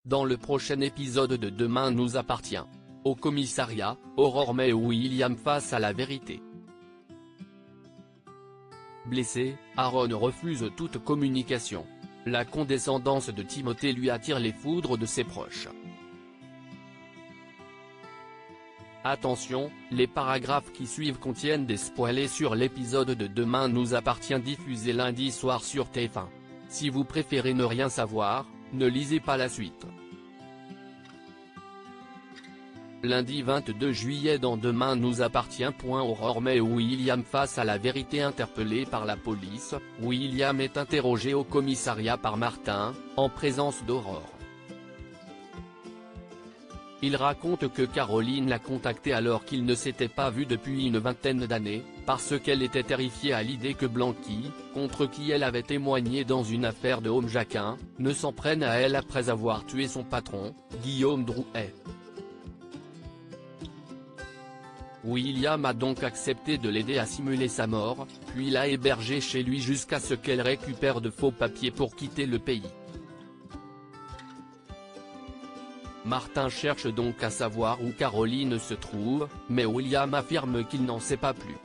Dans le prochain épisode de Demain nous appartient. Au commissariat, Aurore met William face à la vérité. Blessé, Aaron refuse toute communication. La condescendance de Timothée lui attire les foudres de ses proches. Attention, les paragraphes qui suivent contiennent des spoilers sur l'épisode de Demain nous appartient diffusé lundi soir sur TF1. Si vous préférez ne rien savoir, ne lisez pas la suite. Lundi 22 juillet dans Demain nous appartient. Aurore met William face à la vérité. Interpellé par la police, William est interrogé au commissariat par Martin, en présence d'Aurore. Il raconte que Caroline l'a contacté alors qu'il ne s'était pas vu depuis une vingtaine d'années, parce qu'elle était terrifiée à l'idée que Blanqui, contre qui elle avait témoigné dans une affaire de Home Jacquin, ne s'en prenne à elle après avoir tué son patron, Guillaume Drouet. William a donc accepté de l'aider à simuler sa mort, puis l'a hébergée chez lui jusqu'à ce qu'elle récupère de faux papiers pour quitter le pays. Martin cherche donc à savoir où Caroline se trouve, mais William affirme qu'il n'en sait pas plus.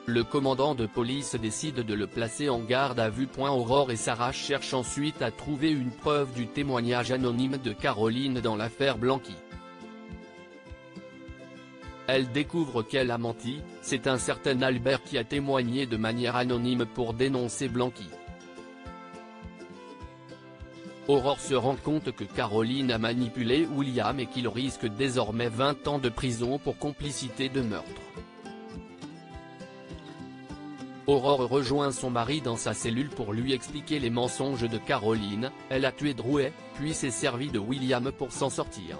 Le commandant de police décide de le placer en garde à vue. Aurore et Sarah cherchent ensuite à trouver une preuve du témoignage anonyme de Caroline dans l'affaire Blanqui. Elle découvre qu'elle a menti, c'est un certain Albert qui a témoigné de manière anonyme pour dénoncer Blanqui. Aurore se rend compte que Caroline a manipulé William et qu'il risque désormais 20 ans de prison pour complicité de meurtre. Aurore rejoint son mari dans sa cellule pour lui expliquer les mensonges de Caroline. Elle a tué Drouet, puis s'est servie de William pour s'en sortir.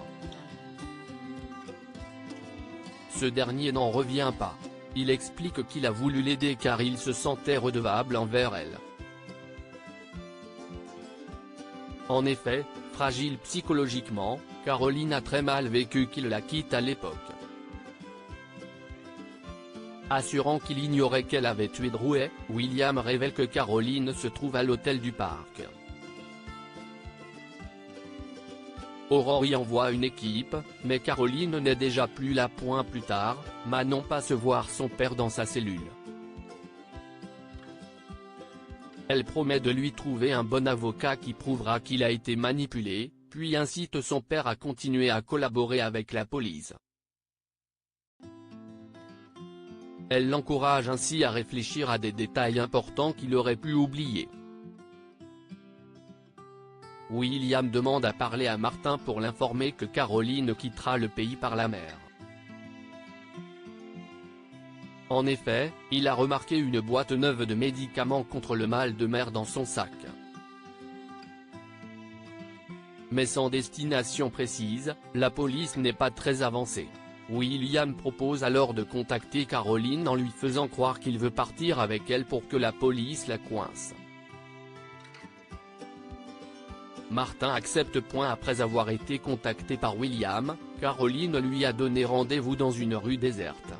Ce dernier n'en revient pas. Il explique qu'il a voulu l'aider car il se sentait redevable envers elle. En effet, fragile psychologiquement, Caroline a très mal vécu qu'il la quitte à l'époque. Assurant qu'il ignorait qu'elle avait tué Drouet, William révèle que Caroline se trouve à l'hôtel du Parc. Aurore y envoie une équipe, mais Caroline n'est déjà plus là. Plus tard, Manon passe voir son père dans sa cellule. Elle promet de lui trouver un bon avocat qui prouvera qu'il a été manipulé, puis incite son père à continuer à collaborer avec la police. Elle l'encourage ainsi à réfléchir à des détails importants qu'il aurait pu oublier. William demande à parler à Martin pour l'informer que Caroline quittera le pays par la mer. En effet, il a remarqué une boîte neuve de médicaments contre le mal de mer dans son sac. Mais sans destination précise, la police n'est pas très avancée. William propose alors de contacter Caroline en lui faisant croire qu'il veut partir avec elle pour que la police la coince. Martin accepte. Après avoir été contacté par William, Caroline lui a donné rendez-vous dans une rue déserte.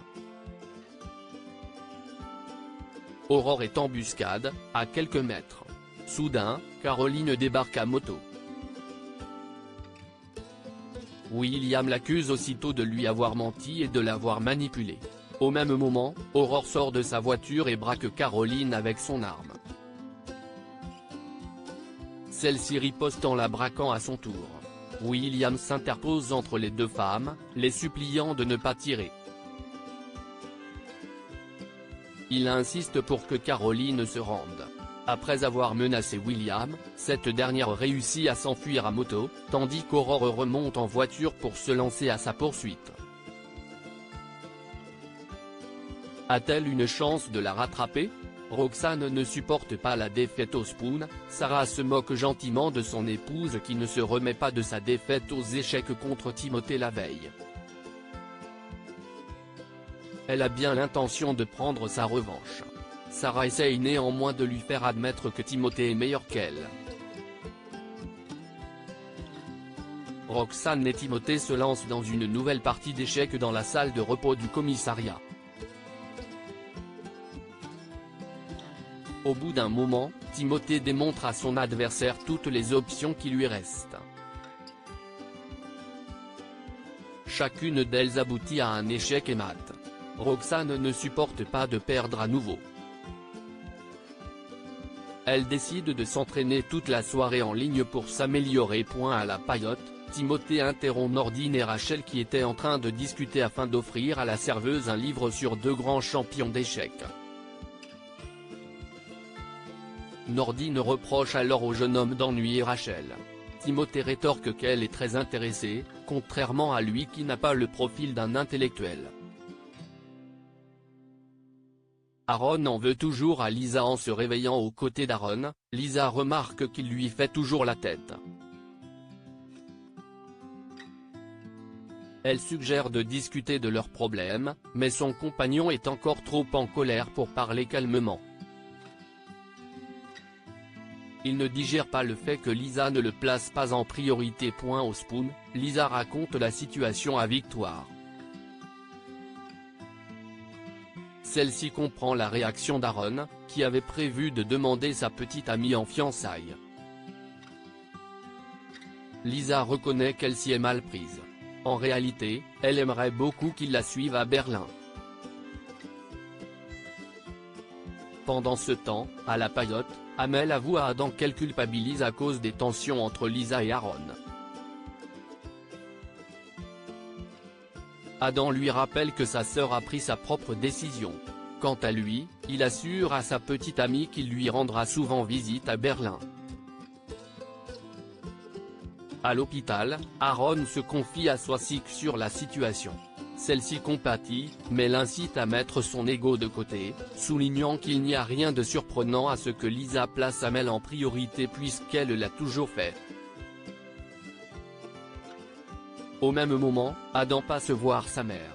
Aurore est en embuscade, à quelques mètres. Soudain, Caroline débarque à moto. William l'accuse aussitôt de lui avoir menti et de l'avoir manipulé. Au même moment, Aurore sort de sa voiture et braque Caroline avec son arme. Celle-ci riposte en la braquant à son tour. William s'interpose entre les deux femmes, les suppliant de ne pas tirer. Il insiste pour que Caroline se rende. Après avoir menacé William, cette dernière réussit à s'enfuir à moto, tandis qu'Aurore remonte en voiture pour se lancer à sa poursuite. A-t-elle une chance de la rattraper ? Roxane ne supporte pas la défaite au Spoon. Sarah se moque gentiment de son épouse qui ne se remet pas de sa défaite aux échecs contre Timothée la veille. Elle a bien l'intention de prendre sa revanche. Sarah essaye néanmoins de lui faire admettre que Timothée est meilleur qu'elle. Roxane et Timothée se lancent dans une nouvelle partie d'échecs dans la salle de repos du commissariat. Au bout d'un moment, Timothée démontre à son adversaire toutes les options qui lui restent. Chacune d'elles aboutit à un échec et mat. Roxane ne supporte pas de perdre à nouveau. Elle décide de s'entraîner toute la soirée en ligne pour s'améliorer. À la paillote, Timothée interrompt Nordine et Rachel qui étaient en train de discuter afin d'offrir à la serveuse un livre sur 2 grands champions d'échecs. Nordine reproche alors au jeune homme d'ennuyer Rachel. Timothée rétorque qu'elle est très intéressée, contrairement à lui qui n'a pas le profil d'un intellectuel. Aaron en veut toujours à Lisa en se réveillant aux côtés d'Aaron. Lisa remarque qu'il lui fait toujours la tête. Elle suggère de discuter de leurs problèmes, mais son compagnon est encore trop en colère pour parler calmement. Il ne digère pas le fait que Lisa ne le place pas en priorité. Au Spoon, Lisa raconte la situation à Victoire. Celle-ci comprend la réaction d'Aaron, qui avait prévu de demander sa petite amie en fiançailles. Lisa reconnaît qu'elle s'y est mal prise. En réalité, elle aimerait beaucoup qu'il la suive à Berlin. Pendant ce temps, à la paillote, Amel avoue à Adam qu'elle culpabilise à cause des tensions entre Lisa et Aaron. Adam lui rappelle que sa sœur a pris sa propre décision. Quant à lui, il assure à sa petite amie qu'il lui rendra souvent visite à Berlin. À l'hôpital, Aaron se confie à Swasik sur la situation. Celle-ci compatit, mais l'incite à mettre son ego de côté, soulignant qu'il n'y a rien de surprenant à ce que Lisa place Amel en priorité puisqu'elle l'a toujours fait. Au même moment, Adam passe voir sa mère.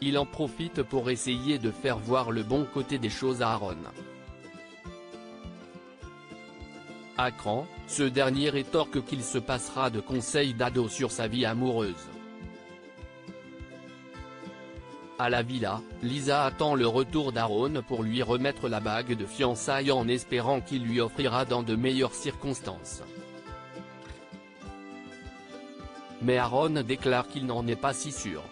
Il en profite pour essayer de faire voir le bon côté des choses à Aaron. À cran, ce dernier rétorque qu'il se passera de conseils d'ado sur sa vie amoureuse. À la villa, Lisa attend le retour d'Aaron pour lui remettre la bague de fiançailles en espérant qu'il lui offrira dans de meilleures circonstances. Mais Aaron déclare qu'il n'en est pas si sûr.